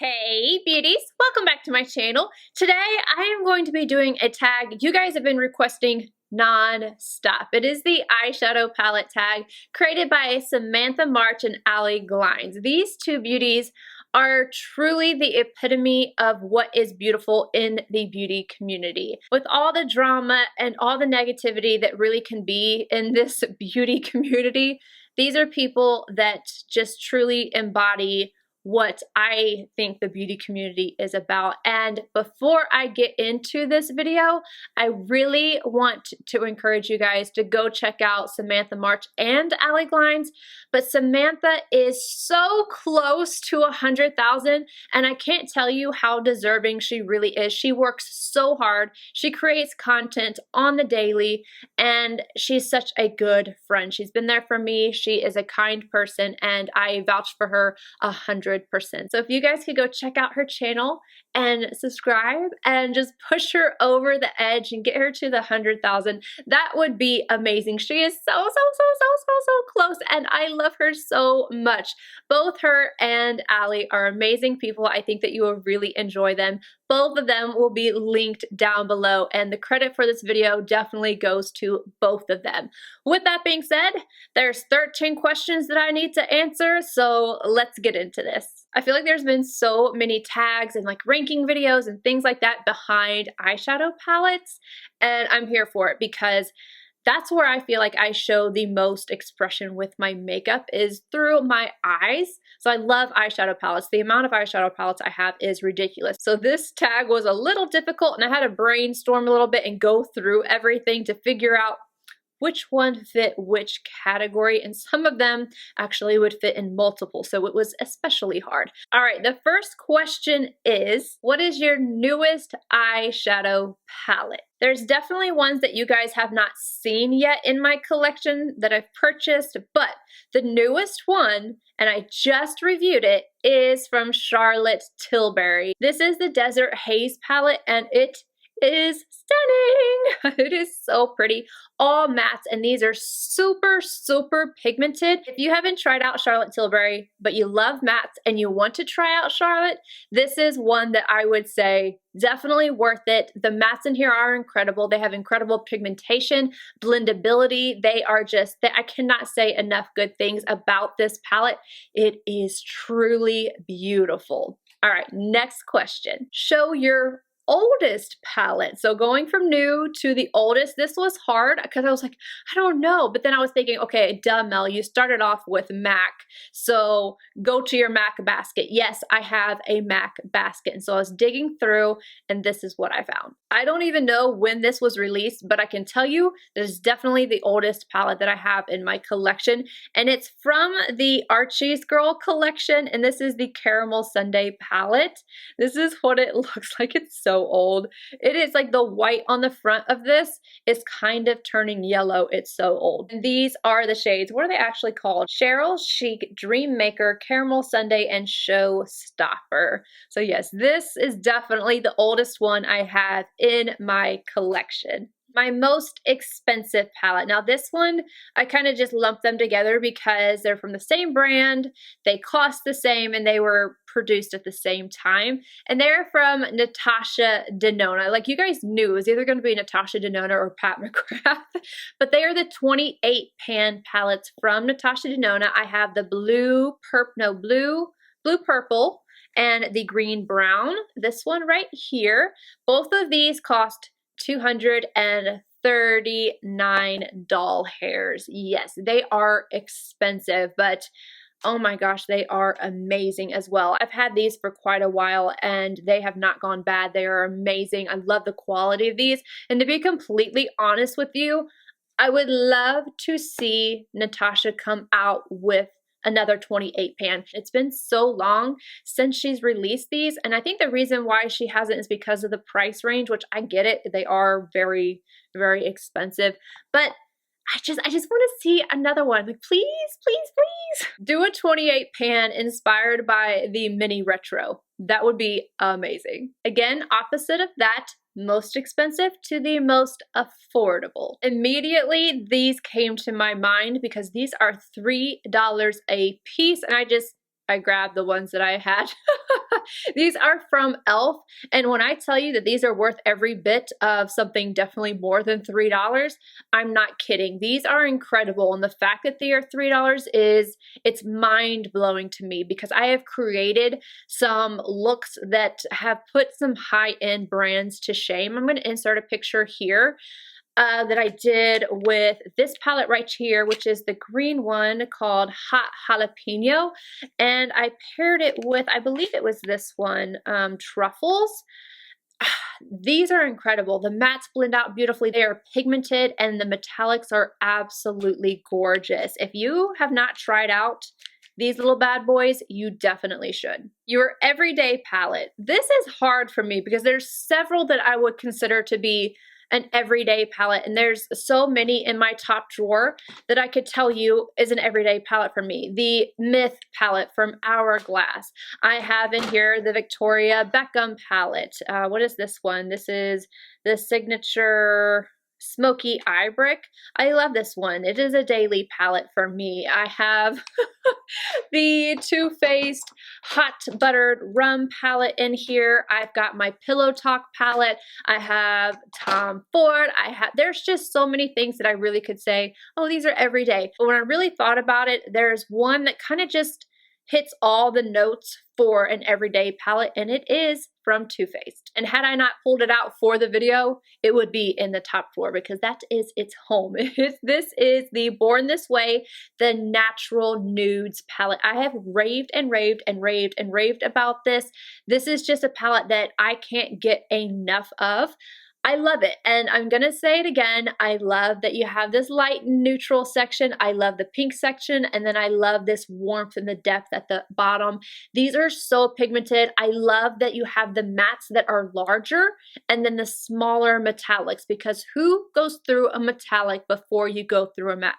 Hey beauties, welcome back to my channel. Today I am going to be doing a tag you guys have been requesting non-stop. It is the eyeshadow palette tag created by Samantha March and Ali Glines. These two beauties are truly the epitome of what is beautiful in the beauty community. With all the drama and all the negativity that really can be in this beauty community, these are people that just truly embody what I think the beauty community is about. And before I get into this video, I really want to encourage you guys to go check out Samantha March and Ali Glines. But Samantha is so close to 100,000, and I can't tell you how deserving she really is. She works so hard. She creates content on the daily, and she's such a good friend. She's been there for me. She is a kind person, and I vouch for her 100%. So if you guys could go check out her channel and subscribe and just push her over the edge and get her to the 100,000, that would be amazing. She is so close, and I love her so much. Both her and Ali are amazing people. I think that you will really enjoy them. Both of them will be linked down below, and the credit for this video definitely goes to both of them. With that being said, there's 13 questions that I need to answer, so let's get into this. I feel like there's been so many tags and like ranking videos and things like that behind eyeshadow palettes, and I'm here for it because that's where I feel like I show the most expression with my makeup is through my eyes. So I love eyeshadow palettes. The amount of eyeshadow palettes I have is ridiculous. So this tag was a little difficult, and I had to brainstorm a little bit and go through everything to figure out which one fit which category, and some of them actually would fit in multiple, so it was especially hard. All right, the first question is, what is your newest eyeshadow palette? There's definitely ones that you guys have not seen yet in my collection that I've purchased, but the newest one, and I just reviewed it, is from Charlotte Tilbury. This is the Desert Haze palette, and it is stunning. It is so pretty. All mattes, and these are super pigmented. If you haven't tried out Charlotte Tilbury, but you love mattes and you want to try out Charlotte, this is one that I would say definitely worth it. The mattes in here are incredible. They have incredible pigmentation, blendability. They are just, I cannot say enough good things about this palette. It is truly beautiful. All right, next question. Show your oldest palette. So going from new to the oldest, this was hard because I was like, I don't know. But then I was thinking, okay, duh, Mel, you started off with MAC. So go to your MAC basket. Yes, I have a MAC basket. And so I was digging through, and this is what I found. I don't even know when this was released, but I can tell you this is definitely the oldest palette that I have in my collection. And it's from the Archie's Girl collection. And this is the Caramel Sundae palette. This is what it looks like. It's so old. It is like the white on the front of this is kind of turning yellow. It's so old. And these are the shades. What are they actually called? Cheryl Chic, Dream Maker, Caramel Sundae, and Showstopper. So yes, this is definitely the oldest one I have in my collection. My most expensive palette. Now this one, I kind of just lumped them together because they're from the same brand, they cost the same, and they were produced at the same time. And they're from Natasha Denona. Like you guys knew, it was either going to be Natasha Denona or Pat McGrath. But they are the 28 pan palettes from Natasha Denona. I have the blue purple, and the green brown. This one right here. Both of these cost $239 doll hairs. Yes, they are expensive, but oh my gosh, they are amazing as well. I've had these for quite a while, and they have not gone bad. They are amazing. I love the quality of these. And to be completely honest with you, I would love to see Natasha come out with another 28 pan. It's been so long since she's released these, and I think the reason why she hasn't is because of the price range, which I get it. They are very expensive, but I just want to see another one. Like, please do a 28 pan inspired by the mini retro. That would be amazing. Again, opposite of that, most expensive to the most affordable. Immediately, these came to my mind because these are $3 a piece, and I just I grabbed the ones that I had. These are from e.l.f. And when I tell you that these are worth every bit of something definitely more than $3, I'm not kidding. These are incredible. And the fact that they are $3 it's mind-blowing to me, because I have created some looks that have put some high-end brands to shame. I'm going to insert a picture here that I did with this palette right here, which is the green one called Hot Jalapeno. And I paired it with, I believe it was this one, Truffles. These are incredible. The mattes blend out beautifully. They are pigmented and the metallics are absolutely gorgeous. If you have not tried out these little bad boys, you definitely should. Your everyday palette. This is hard for me because there's several that I would consider to be an everyday palette, and there's so many in my top drawer that I could tell you is an everyday palette for me. The Myth palette from Hourglass. I have in here the Victoria Beckham palette. What is this one? This is the Signature Smoky Eye Brick. I love this one. It is a daily palette for me. I have the Too Faced Hot Buttered Rum palette in here. I've got my Pillow Talk palette. I have Tom Ford. There's just so many things that I really could say, oh, these are everyday. But when I really thought about it, there's one that kind of just hits all the notes for an everyday palette, and it is from Too Faced. And had I not pulled it out for the video, it would be in the top drawer because that is its home. This is the Born This Way, the Natural Nudes palette. I have raved and raved and raved and raved about this. This is just a palette that I can't get enough of. I love it, and I'm gonna say it again. I love that you have this light and neutral section. I love the pink section, and then I love this warmth and the depth at the bottom. These are so pigmented. I love that you have the mattes that are larger and then the smaller metallics, because who goes through a metallic before you go through a matte?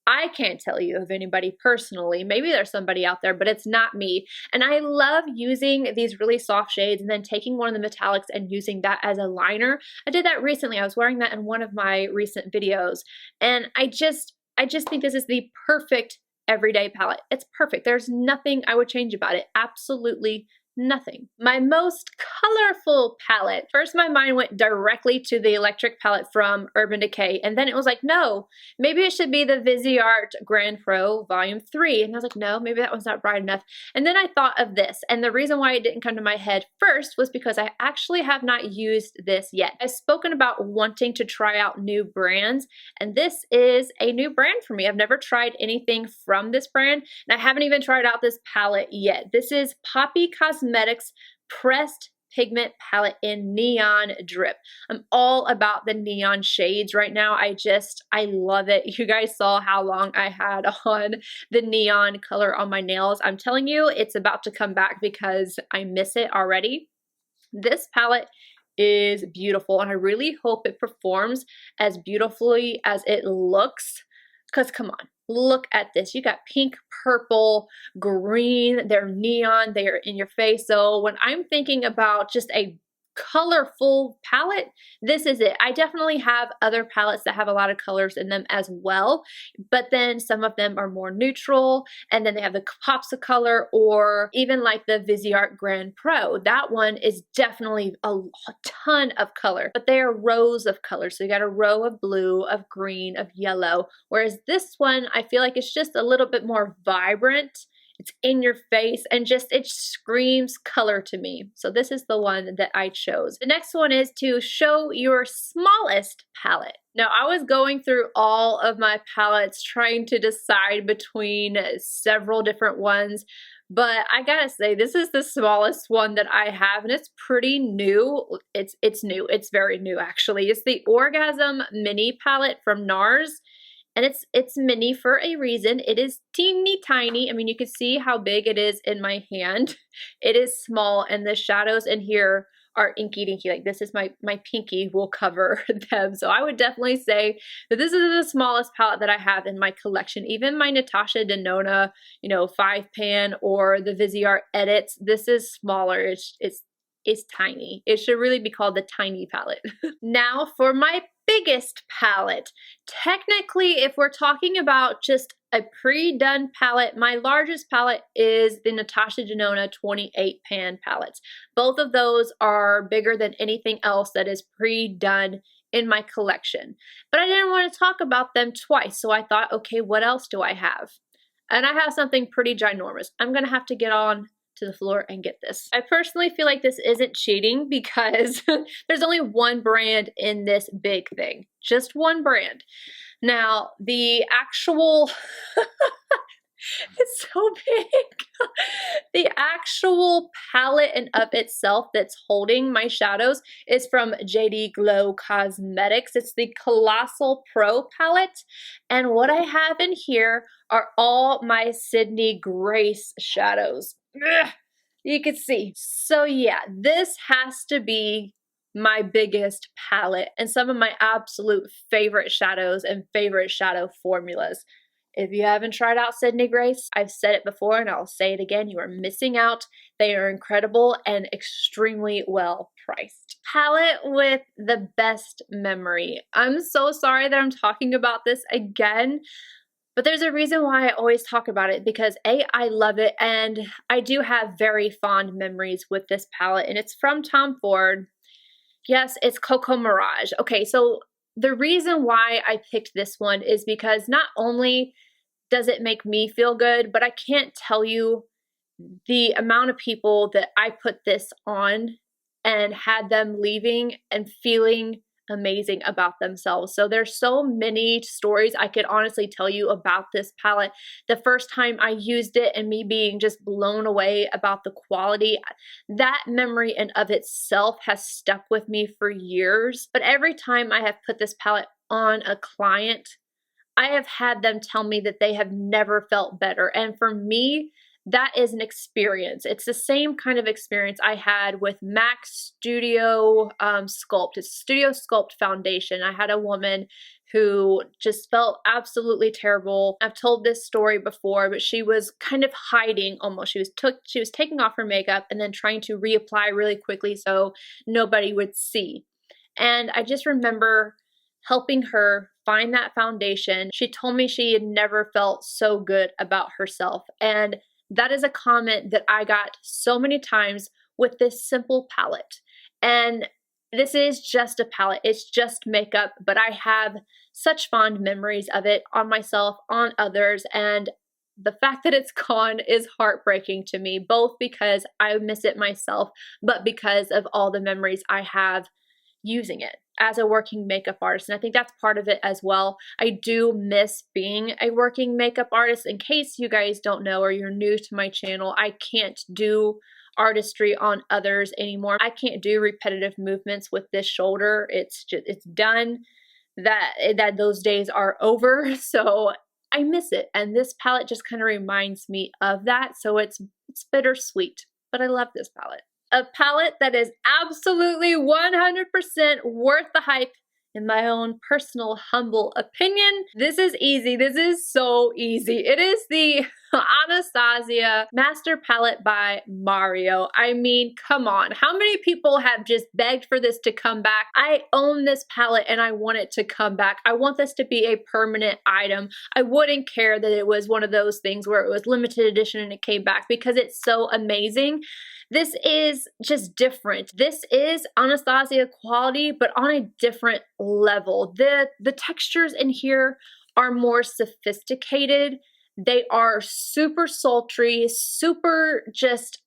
I can't tell you of anybody personally. Maybe there's somebody out there, but it's not me. And I love using these really soft shades and then taking one of the metallics and using that as a liner. I did that recently. I was wearing that in one of my recent videos. And I just think this is the perfect everyday palette. It's perfect. There's nothing I would change about it. Absolutely nothing. My most colorful palette. First, my mind went directly to the electric palette from Urban Decay, and then it was like, no, maybe it should be the Viseart Grand Pro Volume 3. And I was like, no, maybe that one's not bright enough. And then I thought of this, and the reason why it didn't come to my head first was because I actually have not used this yet. I've spoken about wanting to try out new brands, and this is a new brand for me. I've never tried anything from this brand, and I haven't even tried out this palette yet. This is Poppy Cosmetics Pressed Pigment Palette in Neon Drip. I'm all about the neon shades right now. I love it. You guys saw how long I had on the neon color on my nails. I'm telling you, it's about to come back because I miss it already. This palette is beautiful, and I really hope it performs as beautifully as it looks, because come on. Look at this. You got pink, purple, green. They're neon. They are in your face. So when I'm thinking about just a colorful palette, this is it. I definitely have other palettes that have a lot of colors in them as well, but then some of them are more neutral, and then they have the pops of color, or even like the Viseart Grand Pro. That one is definitely a ton of color, but they are rows of colors. So you got a row of blue, of green, of yellow, whereas this one, I feel like it's just a little bit more vibrant. It's in your face, and just it screams color to me. So this is the one that I chose. The next one is to show your smallest palette. Now, I was going through all of my palettes trying to decide between several different ones, but I gotta say, this is the smallest one that I have, and it's pretty new. It's new. It's very new, actually. It's the Orgasm Mini palette from NARS. And it's mini for a reason. It is teeny tiny. I mean, you can see how big it is in my hand. It is small, and the shadows in here are inky dinky. Like, this is my pinky will cover them. So I would definitely say that this is the smallest palette that I have in my collection. Even my Natasha Denona, 5-pan, or the Viseart Edits, this is smaller. It's tiny. It should really be called the tiny palette. Now for my biggest palette. Technically, if we're talking about just a pre-done palette. My largest palette is the Natasha Denona 28 pan palettes. Both of those are bigger than anything else that is pre-done in my collection. But I didn't want to talk about them twice, so I thought, okay, what else do I have? And I have something pretty ginormous. I'm gonna have to get on to the floor and get this. I personally feel like this isn't cheating because there's only one brand in this big thing. Just one brand. Now, the actual, it's so big. The actual palette and of itself that's holding my shadows is from JD Glow Cosmetics. It's the Colossal Pro palette. And what I have in here are all my Sydney Grace shadows. Ugh, you can see. So yeah, this has to be my biggest palette and some of my absolute favorite shadows and favorite shadow formulas. If you haven't tried out Sydney Grace, I've said it before and I'll say it again, you are missing out. They are incredible and extremely well priced. Palette with the best memory. I'm so sorry that I'm talking about this again, but there's a reason why I always talk about it because A, I love it and I do have very fond memories with this palette and it's from Tom Ford. Yes, it's Coco Mirage. Okay, so the reason why I picked this one is because not only does it make me feel good, but I can't tell you the amount of people that I put this on and had them leaving and feeling amazing about themselves. So there's so many stories I could honestly tell you about this palette. The first time I used it and me being just blown away about the quality, that memory in of itself has stuck with me for years. But every time I have put this palette on a client, I have had them tell me that they have never felt better. And for me, that is an experience. It's the same kind of experience I had with MAC Studio Sculpt. It's Studio Sculpt Foundation. I had a woman who just felt absolutely terrible. I've told this story before, but she was kind of hiding almost. She was taking off her makeup and then trying to reapply really quickly so nobody would see. And I just remember helping her find that foundation. She told me she had never felt so good about herself. And that is a comment that I got so many times with this simple palette. And this is just a palette. It's just makeup, but I have such fond memories of it on myself, on others, and the fact that it's gone is heartbreaking to me, both because I miss it myself, but because of all the memories I have using it as a working makeup artist. And I think that's part of it as well. I do miss being a working makeup artist. In case you guys don't know or you're new to my channel, I can't do artistry on others anymore. I can't do repetitive movements with this shoulder. It's done. Those days are over. So I miss it. And this palette just kind of reminds me of that. So it's bittersweet, but I love this palette. A palette that is absolutely 100% worth the hype in my own personal humble opinion. This is easy. This is so easy. It is the Anastasia Master Palette by Mario. I mean, come on. How many people have just begged for this to come back? I own this palette and I want it to come back. I want this to be a permanent item. I wouldn't care that it was one of those things where it was limited edition and it came back because it's so amazing. This is just different. This is Anastasia quality, but on a different level. The textures in here are more sophisticated. They are super sultry, super just,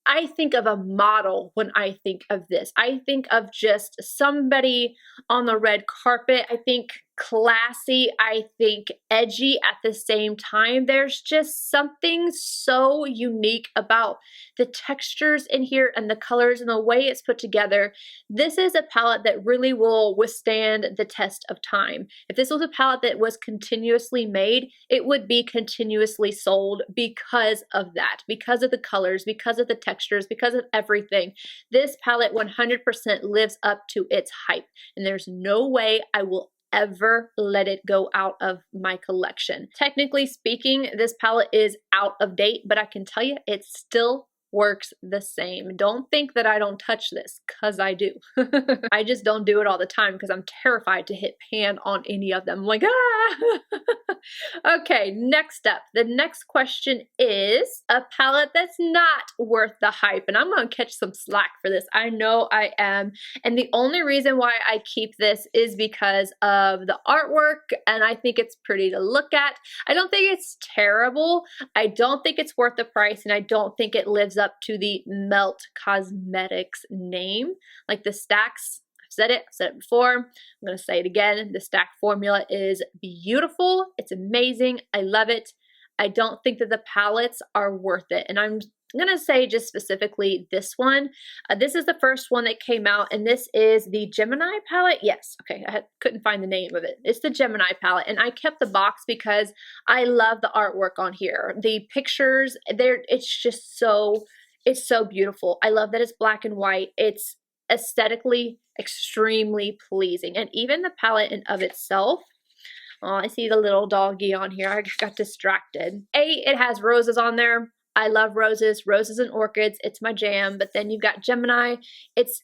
I think of a model when I think of this. I think of just somebody on the red carpet. I think classy, I think edgy at the same time. There's just something so unique about the textures in here and the colors and the way it's put together. This is a palette that really will withstand the test of time. If this was a palette that was continuously made, it would be continuously sold because of that, because of the colors, because of the textures, because of everything. This palette 100% lives up to its hype, and there's no way I will ever let it go out of my collection. Technically speaking, this palette is out of date, but I can tell you it's still works the same. Don't think that I don't touch this, because I do. I just don't do it all the time because I'm terrified to hit pan on any of them. I'm like, ah! Okay, next up. The next question is a palette that's not worth the hype. And I'm going to catch some slack for this. I know I am. And the only reason why I keep this is because of the artwork. And I think it's pretty to look at. I don't think it's terrible. I don't think it's worth the price. And I don't think it lives up to the Melt Cosmetics name. Like the stacks, I've said it before, I'm going to say it again. The stack formula is beautiful. It's amazing. I love it. I don't think that the palettes are worth it. And I'm going to say just specifically this one. This is the first one that came out, and this is the Gemini palette. Yes, okay, couldn't find the name of it. It's the Gemini palette, and I kept the box because I love the artwork on here. The pictures, it's just so, it's so beautiful. I love that it's black and white. It's aesthetically extremely pleasing, and even the palette in of itself. Oh, I see the little doggy on here. I got distracted. It has roses on there. I love roses and orchids. It's my jam. But then you've got Gemini. It's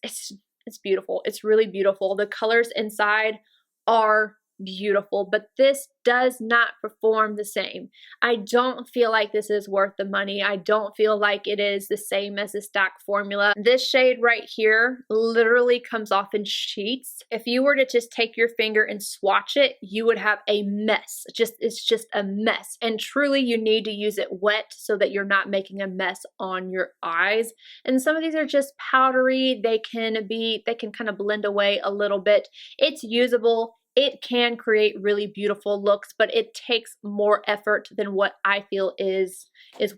beautiful. It's really beautiful. The colors inside are beautiful, but this does not perform the same. I don't feel like this is worth the money. I don't feel like it is the same as the stack formula. This shade right here literally comes off in sheets. If you were to just take your finger and swatch it, you would have a mess. It's just a mess. And truly you need to use it wet so that you're not making a mess on your eyes. And some of these are just powdery. They can kind of blend away a little bit. It's usable. It can create really beautiful looks, but it takes more effort than what I feel is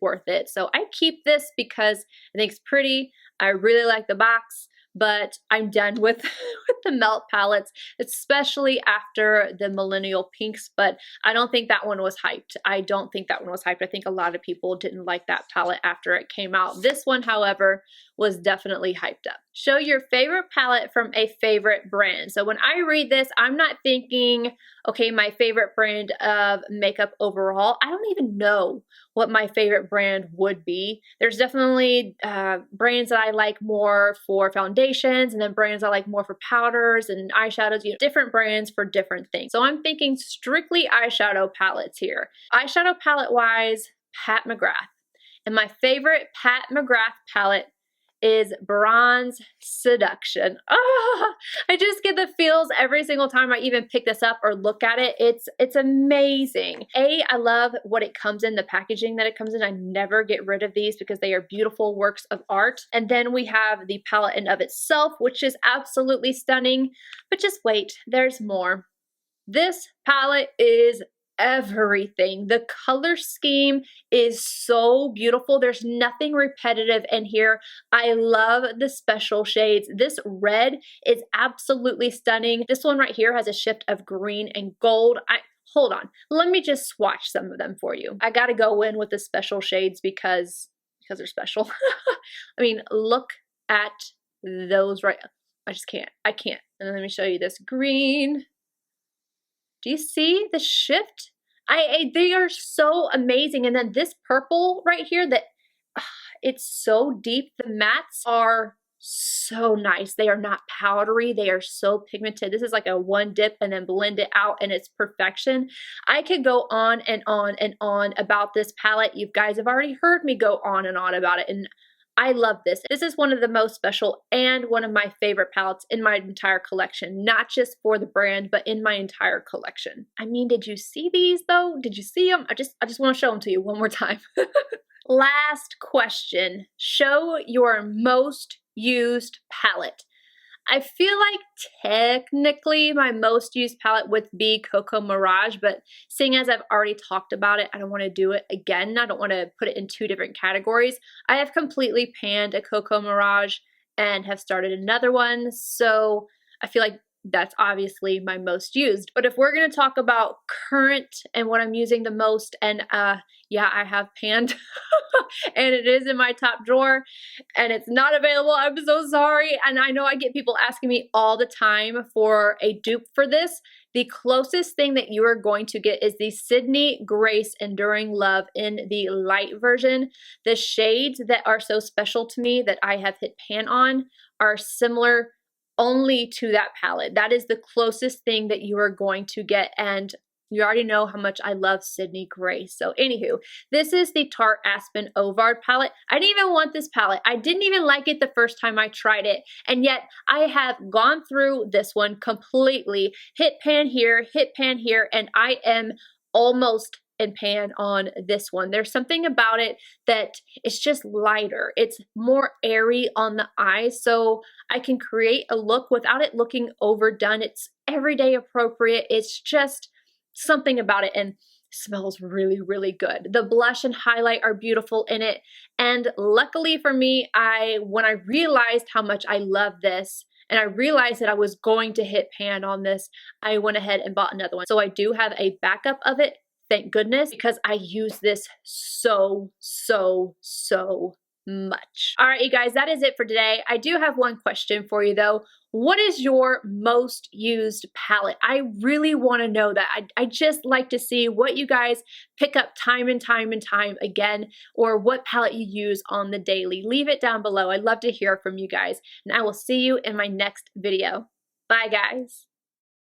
worth it. So I keep this because I think it's pretty. I really like the box, but I'm done with the Melt palettes, especially after the Millennial Pinks, but I don't think that one was hyped. I think a lot of people didn't like that palette after it came out. This one, however, was definitely hyped up. Show your favorite palette from a favorite brand. So when I read this, I'm not thinking, okay, my favorite brand of makeup overall. I don't even know what my favorite brand would be. There's definitely brands that I like more for foundations, and then brands I like more for powders and eyeshadows, you know, different brands for different things. So I'm thinking strictly eyeshadow palettes here. Eyeshadow palette wise, Pat McGrath. And my favorite Pat McGrath palette is Bronze Seduction. Oh, I just get the feels every single time I even pick this up or look at it. It's amazing. I love what it comes in, the packaging that it comes in. I never get rid of these because they are beautiful works of art. And then we have the palette in of itself, which is absolutely stunning. But just wait, there's more. This palette is everything. The color scheme is so beautiful. There's nothing repetitive in here. I love the special shades. This red is absolutely stunning. This one right here has a shift of green and gold. Hold on. Let me just swatch some of them for you. I gotta go in with the special shades because they're special. I mean, look at those right. I just can't. I can't. And let me show you this green. Do you see the shift? They are so amazing. And then this purple right here, it's so deep. The mattes are so nice. They are not powdery. They are so pigmented. This is like a one dip and then blend it out, and it's perfection. I could go on and on and on about this palette. You guys have already heard me go on and on about it, and I love this. This is one of the most special and one of my favorite palettes in my entire collection, not just for the brand, but in my entire collection. I mean, did you see these though? Did you see them? I just want to show them to you one more time. Last question. Show your most used palette. I feel like technically my most used palette would be Cocoa Mirage, but seeing as I've already talked about it, I don't want to do it again. I don't want to put it in two different categories. I have completely panned a Cocoa Mirage and have started another one, so I feel like that's obviously my most used. But if we're gonna talk about current and what I'm using the most, and yeah, I have panned and it is in my top drawer and it's not available. I'm so sorry. And I know I get people asking me all the time for a dupe for this. The closest thing that you are going to get is the Sydney Grace Enduring Love in the light version. The shades that are so special to me that I have hit pan on are similar only to that palette. That is the closest thing that you are going to get, and you already know how much I love Sydney Grace. So anywho, this is the Tarte Aspen Ovard palette. I didn't even want this palette. I didn't even like it the first time I tried it, and yet I have gone through this one completely, hit pan here, and I am almost in pan on this one. There's something about it that it's just lighter. It's more airy on the eyes, so I can create a look without it looking overdone. It's everyday appropriate. It's just something about it, and smells really, really good. The blush and highlight are beautiful in it, and luckily for me, when I realized how much I love this, and I realized that I was going to hit pan on this, I went ahead and bought another one. So I do have a backup of it, thank goodness, because I use this so much. All right, you guys, that is it for today. I do have one question for you though. What is your most used palette? I really want to know that. I just like to see what you guys pick up time and time again, or what palette you use on the daily. Leave it down below. I'd love to hear from you guys, and I will see you in my next video. Bye, guys.